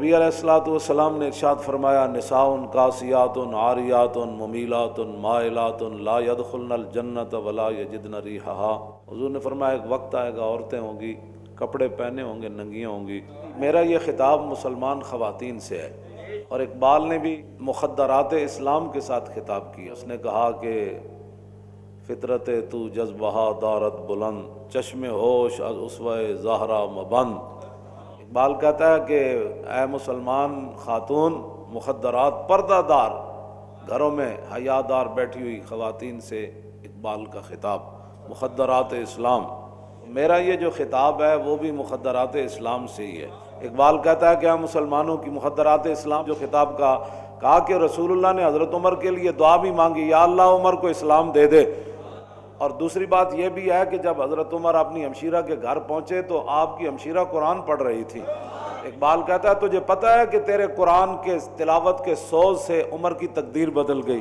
نبی علیہ الصلوۃ والسلام نے ارشاد فرمایا نساء کاسیات عاریات ممیلات مائلات لا يدخلن الجنۃ ولا یجدن ریحها۔ حضور نے فرمایا ایک وقت آئے گا عورتیں ہوں گی، کپڑے پہنے ہوں گے، ننگیاں ہوں گی۔ میرا یہ خطاب مسلمان خواتین سے ہے، اور اقبال نے بھی مخدرات اسلام کے ساتھ خطاب کیا۔ اس نے کہا کہ فطرت تو جذبہ دارت بلند، چشم ہوش از اسوہ زہرا مبند۔ اقبال کہتا ہے کہ اے مسلمان خاتون، مخدرات پردہ دار گھروں میں حیا دار بیٹھی ہوئی خواتین سے اقبال کا خطاب، مخدرات اسلام۔ میرا یہ جو خطاب ہے وہ بھی مخدرات اسلام سے ہی ہے۔ اقبال کہتا ہے کہ ہم مسلمانوں کی مخدرات اسلام جو خطاب کا کہا کہ رسول اللہ نے حضرت عمر کے لیے دعا بھی مانگی، یا اللہ عمر کو اسلام دے دے۔ اور دوسری بات یہ بھی ہے کہ جب حضرت عمر اپنی ہمشیرہ کے گھر پہنچے تو آپ کی ہمشیرہ قرآن پڑھ رہی تھی۔ اقبال کہتا ہے تجھے پتہ ہے کہ تیرے قرآن کے تلاوت کے سوز سے عمر کی تقدیر بدل گئی۔